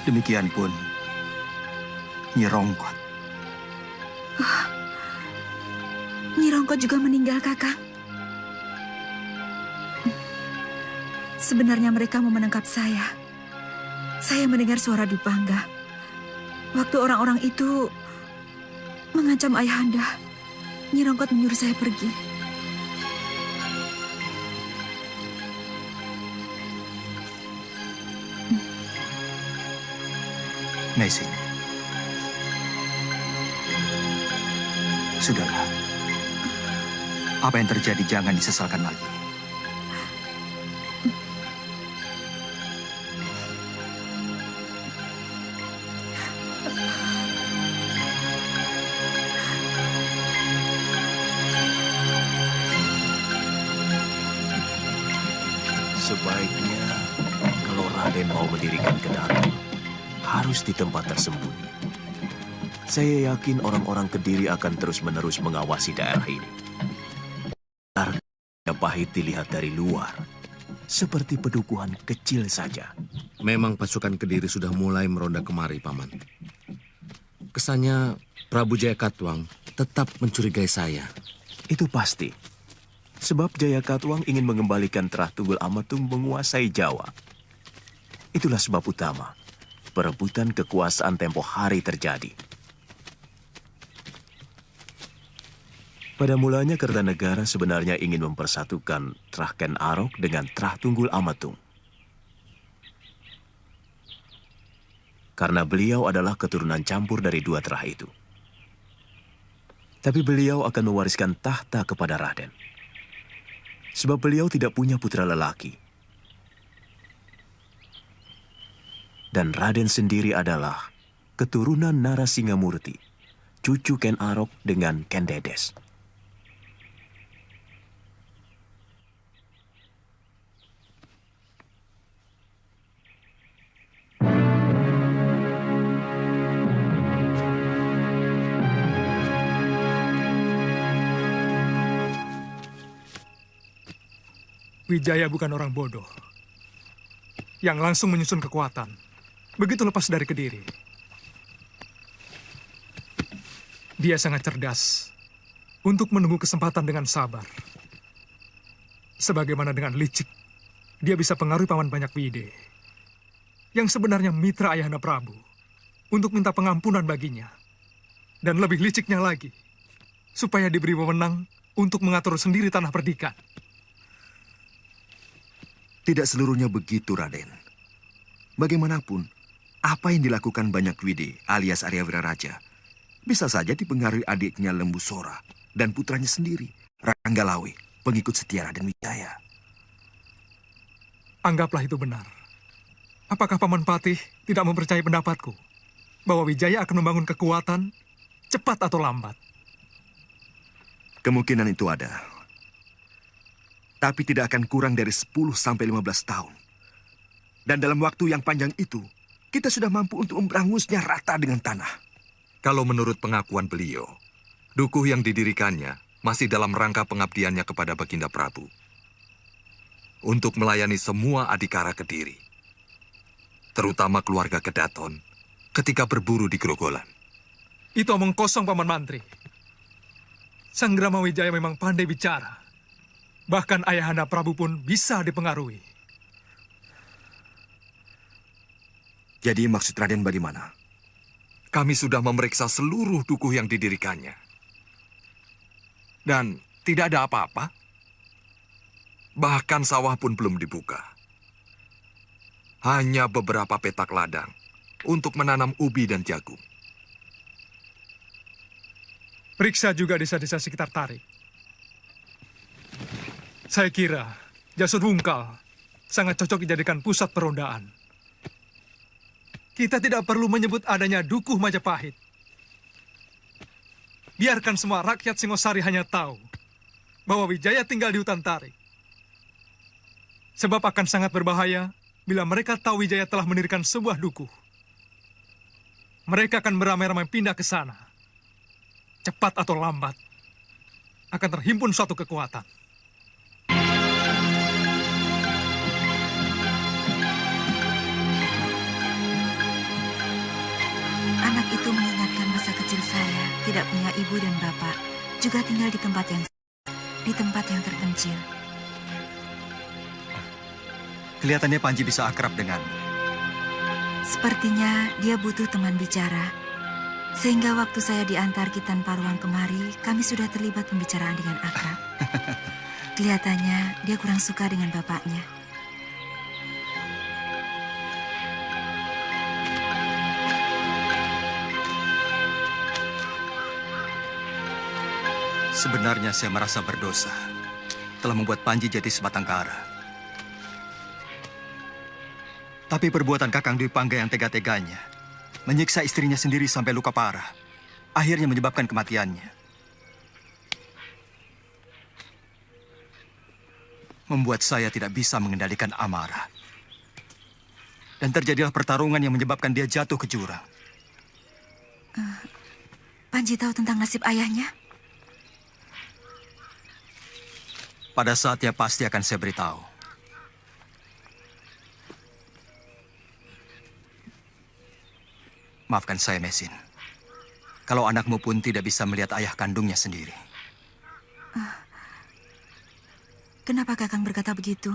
B: Demikian pun Nyi Rongkot.
J: Nyi Rongkot juga meninggal, Kakak. Sebenarnya mereka mau menangkap saya. Saya mendengar suara Dupangga. Waktu orang-orang itu mengancam Ayahanda, Nyi Rongkot menyuruh saya pergi.
B: Nesi. Sudahlah. Apa yang terjadi jangan disesalkan lagi.
C: Sebaiknya kalau Raden mau mendirikan Kedari, harus di tempat tersembunyi. Saya yakin orang-orang Kediri akan terus-menerus mengawasi daerah ini. Pahit dilihat dari luar, seperti pedukuhan kecil saja.
E: Memang pasukan Kediri sudah mulai meronda kemari, Paman. Kesannya Prabu Jayakatwang tetap mencurigai saya.
C: Itu pasti. Sebab Jayakatwang ingin mengembalikan Trah Tunggul Amatung menguasai Jawa. Itulah sebab utama perebutan kekuasaan tempo hari terjadi. Pada mulanya Kertanegara sebenarnya ingin mempersatukan Trah Ken Arok dengan Trah Tunggul Amatung. Karena beliau adalah keturunan campur dari dua Trah itu. Tapi beliau akan mewariskan tahta kepada Raden. Sebab beliau tidak punya putra lelaki. Dan Raden sendiri adalah
S: keturunan Narasingamurti, cucu Ken Arok dengan Ken Dedes.
N: Wijaya bukan orang bodoh yang langsung menyusun kekuatan begitu lepas dari Kediri. Dia sangat cerdas untuk menunggu kesempatan dengan sabar. Sebagaimana dengan licik, dia bisa pengaruhi Paman Banyak Wide yang sebenarnya mitra Ayahanda Prabu untuk minta pengampunan baginya. Dan lebih liciknya lagi, supaya diberi wewenang untuk mengatur sendiri tanah perdikan.
P: Tidak seluruhnya begitu, Raden. Bagaimanapun, apa yang dilakukan Banyak Wide alias Arya Wiraraja bisa saja dipengaruhi adiknya Lembu Sora dan putranya sendiri, Ranggalawe, pengikut setia Raden Wijaya.
N: Anggaplah itu benar. Apakah Paman Patih tidak mempercayai pendapatku bahwa Wijaya akan membangun kekuatan cepat atau lambat?
P: Kemungkinan itu ada. Tapi tidak akan kurang dari 10-15 tahun. Dan dalam waktu yang panjang itu, kita sudah mampu untuk memberangusnya rata dengan tanah.
O: Kalau menurut pengakuan beliau, dukuh yang didirikannya masih dalam rangka pengabdiannya kepada Baginda Prabu. Untuk melayani semua adikara Kediri. Terutama keluarga Kedaton ketika berburu di Grogolan.
N: Itu omong kosong, Paman Mantri. Sang Rama Wijaya memang pandai bicara. Bahkan Ayahanda Prabu pun bisa dipengaruhi.
P: Jadi maksud Raden bagaimana?
O: Kami sudah memeriksa seluruh dukuh yang didirikannya. Dan tidak ada apa-apa. Bahkan sawah pun belum dibuka. Hanya beberapa petak ladang untuk menanam ubi dan jagung.
N: Periksa juga desa-desa sekitar Tarik. Saya kira Jasur Wungkal sangat cocok dijadikan pusat perondaan. Kita tidak perlu menyebut adanya dukuh Majapahit. Biarkan semua rakyat Singosari hanya tahu bahwa Wijaya tinggal di hutan Tarik. Sebab akan sangat berbahaya bila mereka tahu Wijaya telah mendirikan sebuah dukuh. Mereka akan beramai-ramai pindah ke sana. Cepat atau lambat, akan terhimpun suatu kekuatan.
J: Anak itu mengingatkan masa kecil saya, tidak punya ibu dan bapak, juga tinggal di tempat yang terpencil.
B: Kelihatannya Panji bisa akrab dengan.
J: Sepertinya dia butuh teman bicara. Sehingga waktu saya diantar Kitan Paruang kemari, kami sudah terlibat pembicaraan dengan akrab. Kelihatannya dia kurang suka dengan bapaknya.
B: Sebenarnya saya merasa berdosa telah membuat Panji jadi sebatang kara. Tapi perbuatan Kakang Dwi Pangga yang tega-teganya menyiksa istrinya sendiri sampai luka parah, akhirnya menyebabkan kematiannya. Membuat saya tidak bisa mengendalikan amarah. Dan terjadilah pertarungan yang menyebabkan dia jatuh ke jurang.
J: Panji tahu tentang nasib ayahnya?
B: Pada saatnya pasti akan saya beritahu. Maafkan saya, Mesin. Kalau anakmu pun tidak bisa melihat ayah kandungnya sendiri.
J: Kenapa Kakang berkata begitu?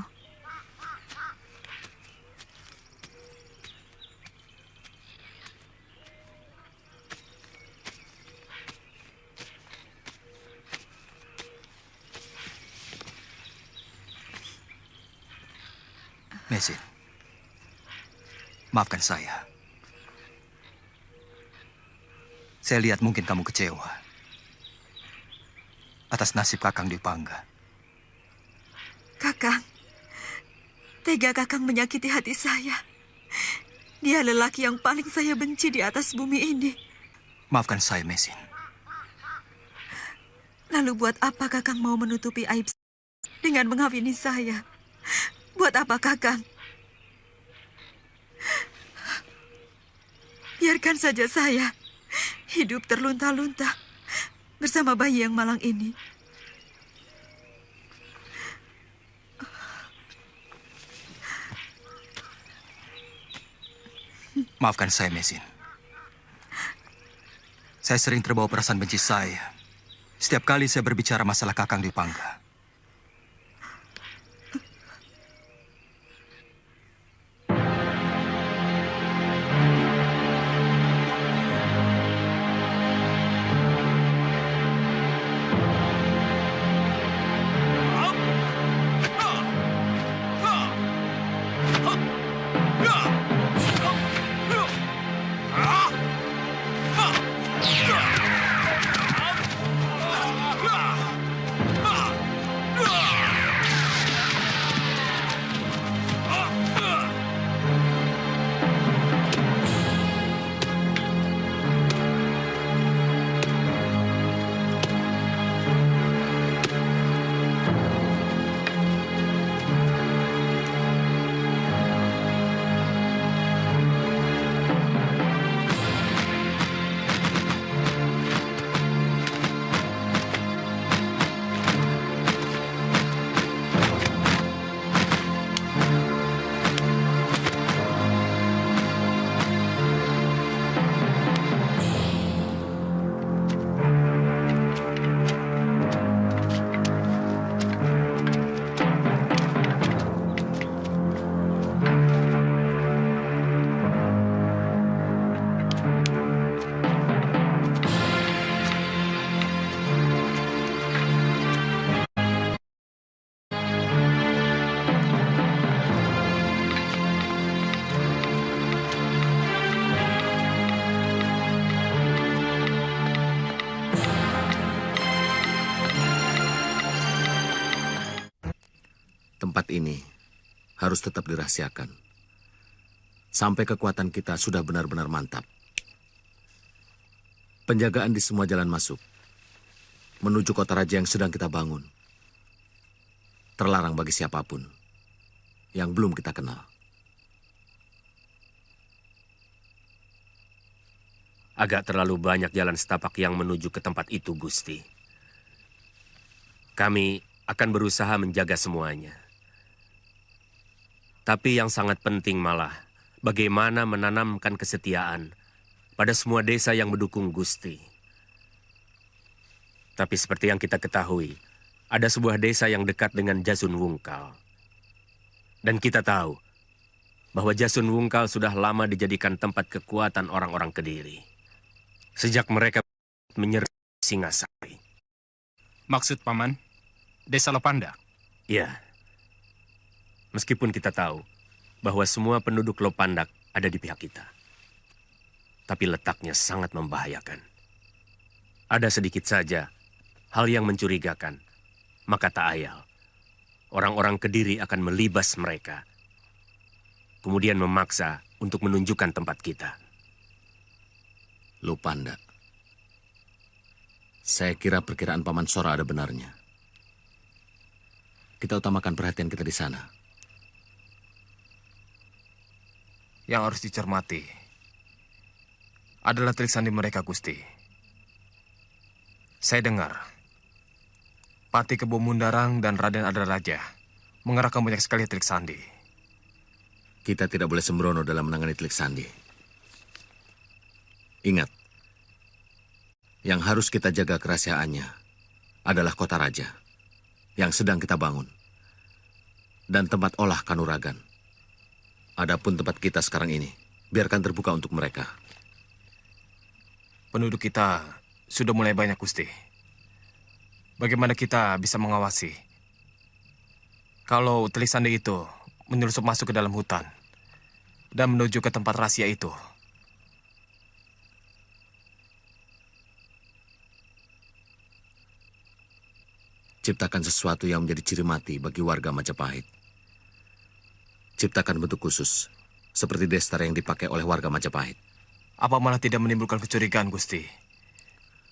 B: Mesin, maafkan saya. Saya lihat mungkin kamu kecewa atas nasib Kakang Dwi Pangga.
J: Kakang, tega Kakang menyakiti hati saya. Dia lelaki yang paling saya benci di atas bumi ini.
B: Maafkan saya, Mesin.
J: Lalu buat apa Kakang mau menutupi aib dengan mengawini saya? Buat apa Kakang? Biarkan saja saya hidup terlunta-lunta bersama bayi yang malang ini.
B: Maafkan saya, Mesin. Saya sering terbawa perasaan benci saya. Setiap kali saya berbicara masalah Kakang Dwi Pangga.
E: Tempat ini harus tetap dirahasiakan. Sampai kekuatan kita sudah benar-benar mantap. Penjagaan di semua jalan masuk menuju kota raja yang sedang kita bangun terlarang bagi siapapun yang belum kita kenal.
F: Agak terlalu banyak jalan setapak yang menuju ke tempat itu, Gusti. Kami akan berusaha menjaga semuanya. Tapi yang sangat penting malah, bagaimana menanamkan kesetiaan pada semua desa yang mendukung Gusti. Tapi seperti yang kita ketahui, ada sebuah desa yang dekat dengan Jasun Wungkal. Dan kita tahu bahwa Jasun Wungkal sudah lama dijadikan tempat kekuatan orang-orang Kediri. Sejak mereka menyerang Singasari.
G: Maksud Paman, Desa Lopandak?
F: Ya. Meskipun kita tahu bahwa semua penduduk Lopandak ada di pihak kita. Tapi letaknya sangat membahayakan. Ada sedikit saja hal yang mencurigakan, maka tak ayal. Orang-orang Kediri akan melibas mereka. Kemudian memaksa untuk menunjukkan tempat kita.
E: Lopandak. Saya kira perkiraan Paman Sora ada benarnya. Kita utamakan perhatian kita di sana.
Q: Yang harus dicermati adalah trik sandi mereka, Gusti. Saya dengar Pati Kebo Mundarang dan Raden Adaraja mengerahkan banyak sekali trik sandi.
E: Kita tidak boleh sembrono dalam menangani trik sandi. Ingat, yang harus kita jaga kerahasiaannya adalah kota raja yang sedang kita bangun dan tempat olah kanuragan. Adapun tempat kita sekarang ini, biarkan terbuka untuk mereka.
Q: Penduduk kita sudah mulai banyak, Gusti. Bagaimana kita bisa mengawasi kalau telik sandi itu menyelusup masuk ke dalam hutan dan menuju ke tempat rahasia itu?
E: Ciptakan sesuatu yang menjadi ciri mati bagi warga Majapahit. Ciptakan bentuk khusus seperti Destar yang dipakai oleh warga Majapahit.
Q: Apa malah tidak menimbulkan kecurigaan, Gusti?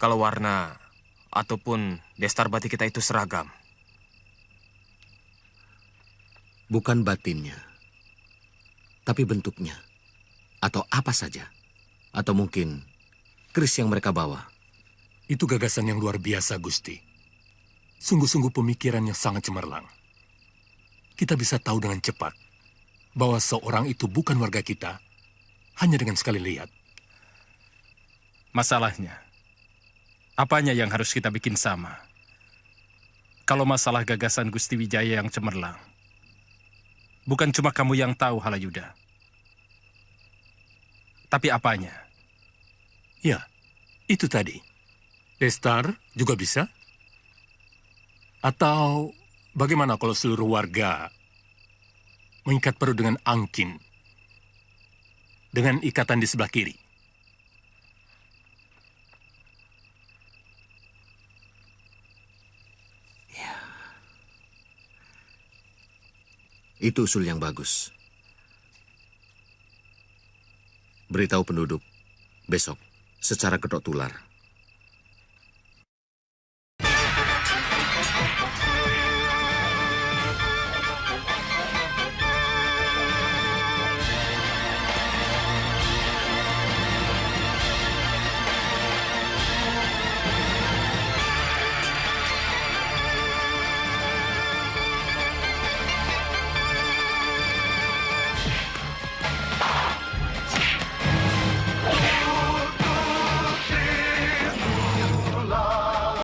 Q: Kalau warna ataupun destar batik kita itu seragam.
E: Bukan batinnya, tapi bentuknya. Atau apa saja. Atau mungkin keris yang mereka bawa.
L: Itu gagasan yang luar biasa, Gusti. Sungguh-sungguh pemikiran yang sangat cemerlang. Kita bisa tahu dengan cepat bahwa seorang itu bukan warga kita hanya dengan sekali lihat.
G: Masalahnya, apanya yang harus kita bikin sama? Kalau masalah gagasan Gusti Wijaya yang cemerlang, bukan cuma kamu yang tahu, Halayuda. Tapi apanya?
L: Ya, itu tadi. Destar juga bisa? Atau bagaimana kalau seluruh warga mengikat perut dengan angkin dengan ikatan di sebelah kiri?
E: Itu usul yang bagus. Beritahu penduduk besok secara kedok tular